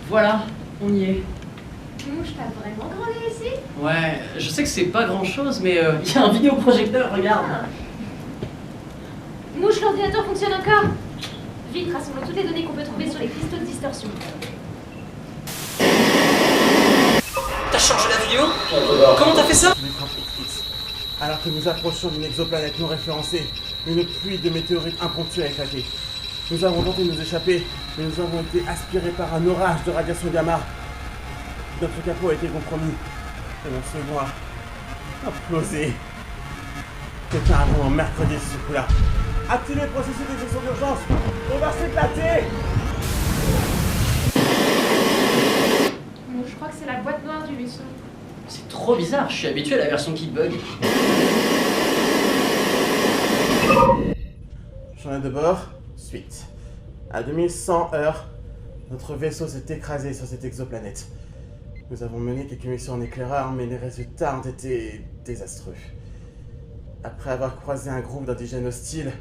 Voilà, on y est. Mouche, t'as vraiment grandi ici? Ouais, je sais que c'est pas grand chose, mais il y a un vidéoprojecteur, regarde. Mouche, l'ordinateur fonctionne encore. Vite, rassemble toutes les données qu'on peut trouver sur les cristaux de distorsion. T'as changé la vidéo? Comment t'as fait ça? Alors que nous approchons d'une exoplanète non référencée, une pluie de météorites impromptues a éclaté. Nous avons tenté de nous échapper, mais nous avons été aspirés par un orage de radiation gamma. Notre capot a été compromis, et mon second a implosé. Quelqu'un a vraiment mercredi ce coup-là. Activez le processus d'exhaustion d'urgence, on va s'éclater! Mouche, je crois que c'est la boîte noire du vaisseau. C'est trop bizarre, je suis habitué à la version qui bug. Journée de bord, suite. À 2100 heures, notre vaisseau s'est écrasé sur cette exoplanète. Nous avons mené quelques missions en éclaireur, mais les résultats ont été désastreux. Après avoir croisé un groupe d'indigènes hostiles,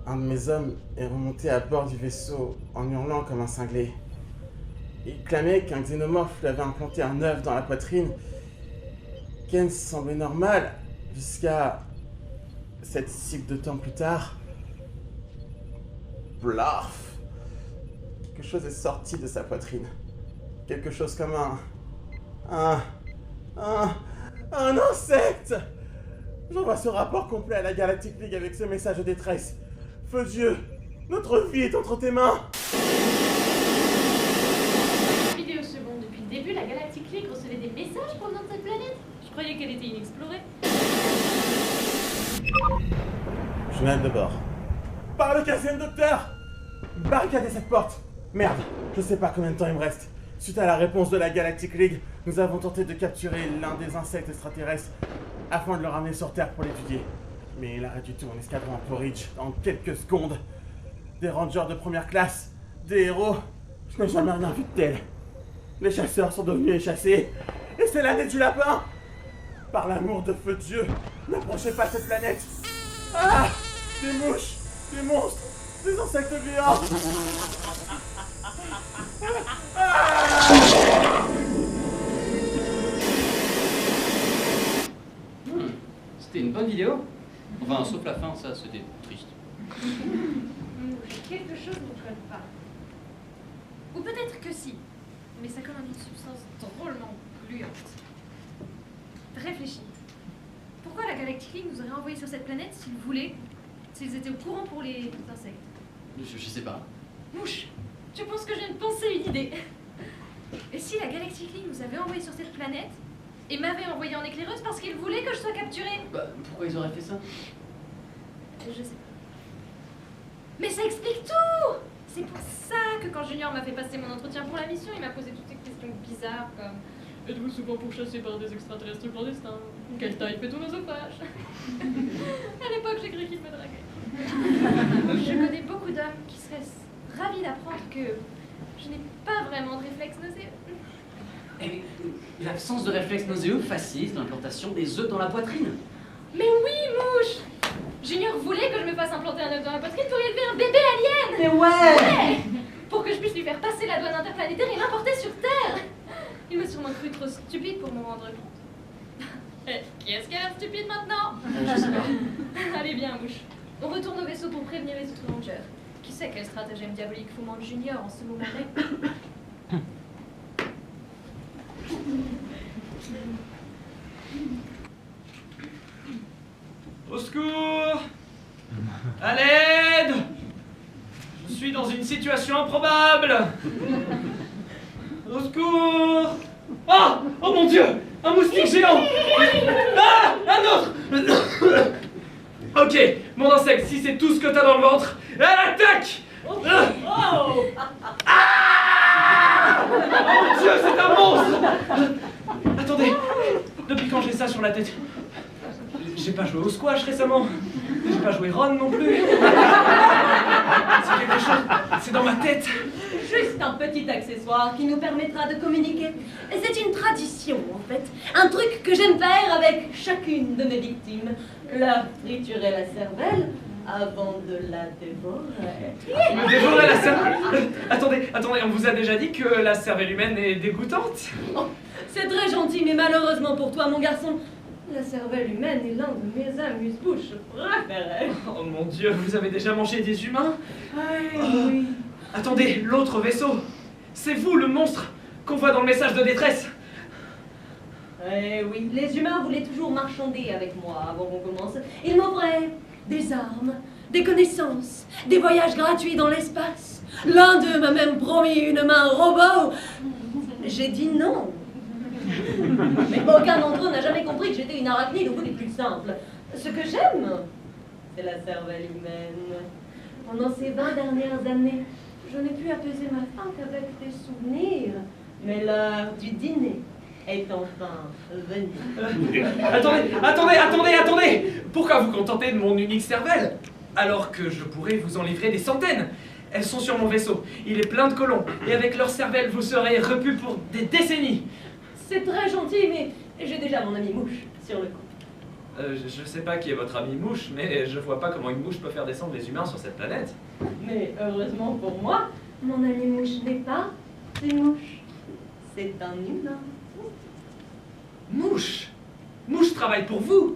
un de mes hommes est remonté à bord du vaisseau en hurlant comme un cinglé. Il clamait qu'un xénomorphe lui avait implanté un œuf dans la poitrine. Ken semblait normal jusqu'à 7 cycles de temps plus tard. Blarf! Quelque chose est sorti de sa poitrine. Quelque chose comme un insecte! J'envoie ce rapport complet à la Galactic League avec ce message de détresse. Feu Dieu, notre vie est entre tes mains! Vidéo seconde. Depuis le début, la Galactic League recevait des messages provenant de cette planète. Je croyais qu'elle était inexplorée. Journal de bord. Par le 15e docteur! Barricadez cette porte! Merde, je sais pas combien de temps il me reste. Suite à la réponse de la Galactic League, nous avons tenté de capturer l'un des insectes extraterrestres afin de le ramener sur Terre pour l'étudier. Mais il a réduit tout en escadron à Porridge en quelques secondes. Des rangers de première classe, des héros, je n'ai jamais rien vu de tel. Les chasseurs sont devenus les chassés, et c'est l'année du lapin! Par l'amour de feu Dieu, n'approchez pas cette planète! Ah! Des mouches, des monstres, des insectes géants! C'était une bonne vidéo. Enfin, sauf la fin, ça, c'était triste. Mouche, quelque chose ne colle pas. Ou peut-être que si, mais ça colle en une substance drôlement gluante. Réfléchis. Pourquoi la Galactic League nous aurait envoyés sur cette planète s'ils voulaient, s'ils étaient au courant pour les insectes? Je sais pas. Mouche, je pense que je viens de penser une idée. Et si la Galactic League nous avait envoyés sur cette planète et m'avait envoyé en éclaireuse parce qu'ils voulaient que je sois capturée? Bah, pourquoi ils auraient fait ça? Je sais pas. Mais ça explique tout! C'est pour ça que quand Junior m'a fait passer mon entretien pour la mission, il m'a posé toutes ces questions bizarres comme: êtes-vous souvent pourchassé par des extraterrestres clandestins? Quelle taille fait ton oesophage? À l'époque, j'ai cru qu'il me draguait. Je connais beaucoup d'hommes qui seraient ravis d'apprendre que je n'ai pas vraiment de réflexe nauséeux. Eh, l'absence de réflexe nauséeux facilite l'implantation des œufs dans la poitrine. Mais oui, Mouche! Junior voulait que je me fasse implanter un œuf dans la poitrine pour élever un bébé alien! Mais ouais! Pour que je puisse lui faire passer la douane interplanétaire et l'importer sur Terre! Il m'a sûrement cru trop stupide pour m'en rendre compte. Qui est-ce qui a l'air stupide maintenant? Je sais pas. Allez bien, Mouche. On retourne au vaisseau pour prévenir les autres rangers. Qui sait quel stratagème diabolique fomente Junior en ce moment même? Au secours! À l'aide! Je suis dans une situation improbable! Au secours! Ah! Oh mon Dieu! Un moustique géant! Ah! Un autre! Ok, mon insecte, si c'est tout ce que t'as dans le ventre, elle attaque! Ah! Oh mon Dieu, c'est un monstre! Attendez, depuis quand j'ai ça sur la tête? J'ai pas joué au squash récemment. J'ai pas joué Ron non plus. C'est quelque chose. C'est dans ma tête. Juste un petit accessoire qui nous permettra de communiquer. C'est une tradition en fait. Un truc que j'aime faire avec chacune de mes victimes. Leur triturer la cervelle avant de la dévorer. Me dévorer la cervelle. Attendez, Attendez, on vous a déjà dit que la cervelle humaine est dégoûtante? Oh, c'est très gentil, mais malheureusement pour toi, mon garçon, la cervelle humaine est l'un de mes amuse-bouches préférés. Oh mon Dieu, vous avez déjà mangé des humains? Oui. Attendez, l'autre vaisseau! C'est vous, le monstre qu'on voit dans le message de détresse! Eh oui, les humains voulaient toujours marchander avec moi avant qu'on commence. Ils m'offraient des armes, des connaissances, des voyages gratuits dans l'espace. L'un d'eux m'a même promis une main robot. J'ai dit non. Mais aucun d'entre eux n'a jamais compris que j'étais une arachnide au bout des plus simples. Ce que j'aime, c'est la cervelle humaine. Pendant ces 20 dernières années, je n'ai pu apaiser ma faim qu'avec des souvenirs. Mais l'heure du dîner est enfin venue. Attendez! Pourquoi vous contenter de mon unique cervelle? Alors que je pourrais vous en livrer des centaines. Elles sont sur mon vaisseau, il est plein de colons, et avec leur cervelle, vous serez repus pour des décennies. C'est très gentil, mais j'ai déjà mon ami mouche sur le coup. Je sais pas qui est votre ami mouche, mais je vois pas comment une mouche peut faire descendre les humains sur cette planète. Mais heureusement pour moi, mon ami mouche n'est pas une mouche. C'est un humain. Mouche? Mouche travaille pour vous?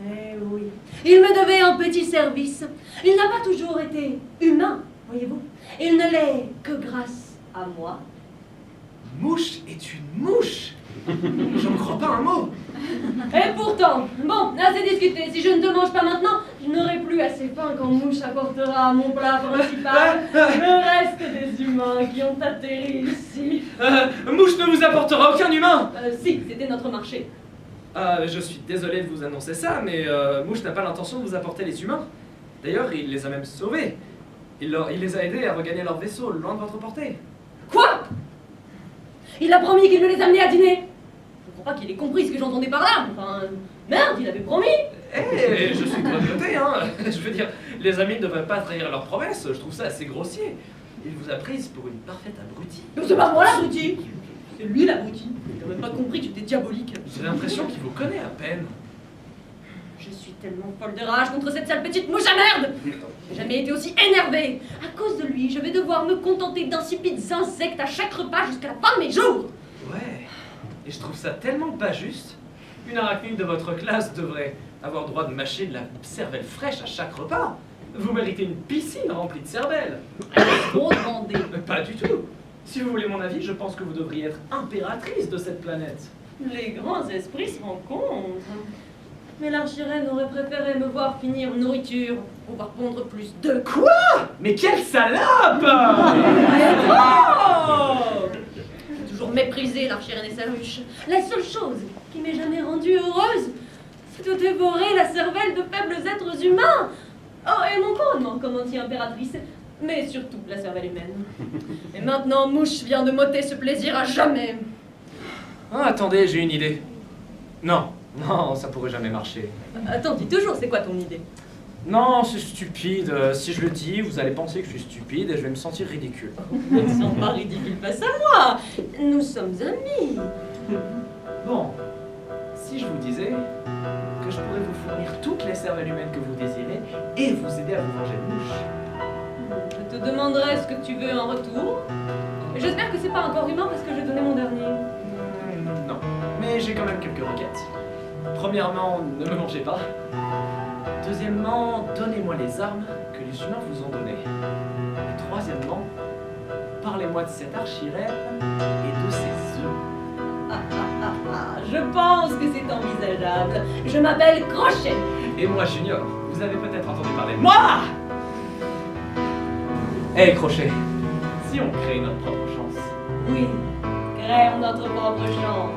Eh oui. Il me devait un petit service. Il n'a pas toujours été humain, voyez-vous. Il ne l'est que grâce à moi. Mouche est une mouche? J'en crois pas un mot. Et pourtant, bon, assez discuté. Si je ne te mange pas maintenant, je n'aurai plus assez faim quand Mouche apportera à mon plat principal le reste des humains qui ont atterri ici. Mouche ne vous apportera aucun humain. Si, c'était notre marché. Je suis désolé de vous annoncer ça, mais Mouche n'a pas l'intention de vous apporter les humains. D'ailleurs, il les a même sauvés. Il les a aidés à regagner leur vaisseau, loin de votre portée. Quoi? Il a promis qu'il me les amenait à dîner. Je ne crois pas qu'il ait compris ce que j'entendais par là. Enfin, merde, il avait promis. Eh, je suis de votre côté, hein. Je veux dire, les amis ne devraient pas trahir leurs promesses. Je trouve ça assez grossier. Il vous a prise pour une parfaite abrutie. Mais c'est pas moi l'abruti. C'est lui l'abruti. Il n'a même pas compris que j'étais diabolique. J'ai l'impression qu'il vous connaît à peine. Je suis tellement folle de rage contre cette sale petite mouche à merde. J'ai jamais été aussi énervée. À cause de lui, je vais devoir me contenter d'insipides insectes à chaque repas jusqu'à la fin de mes jours. Ouais. Et je trouve ça tellement pas juste. Une arachnide de votre classe devrait avoir droit de mâcher de la cervelle fraîche à chaque repas. Vous méritez une piscine remplie de cervelle. Trop demandé. Pas du tout. Si vous voulez mon avis, je pense que vous devriez être impératrice de cette planète. Les grands esprits se rencontrent. Mais l'archirène aurait préféré me voir finir nourriture pour pouvoir pondre plus d'œufs. Quoi? Mais quelle salope! Oh! J'ai toujours méprisé l'archirène et sa ruche. La seule chose qui m'ait jamais rendue heureuse, c'est de dévorer la cervelle de faibles êtres humains. Oh, et mon commandement comme anti-impératrice, mais surtout la cervelle humaine. Et maintenant, Mouche vient de m'ôter ce plaisir à jamais. Ah, attendez, j'ai une idée. Non, ça pourrait jamais marcher. Attends, dis toujours, c'est quoi ton idée? Non, c'est stupide. Si je le dis, vous allez penser que je suis stupide et je vais me sentir ridicule. Ne te sens pas ridicule face à moi. Nous sommes amis. Bon, si je vous disais que je pourrais vous fournir toutes les cervelles humaines que vous désirez et vous aider à vous venger de mouches. Je te demanderai ce que tu veux en retour. J'espère que c'est pas encore humain parce que j'ai donné mon dernier. Non, mais j'ai quand même quelques requêtes. Premièrement, ne me mangez pas. Deuxièmement, donnez-moi les armes que les humains vous ont données. Et troisièmement, parlez-moi de cette archirène et de ses œufs. Je pense que c'est envisageable. Je m'appelle Crochet. Et moi, Junior, vous avez peut-être entendu parler de moi. Hé, Crochet, si on crée notre propre chance. Oui, créons notre propre chance.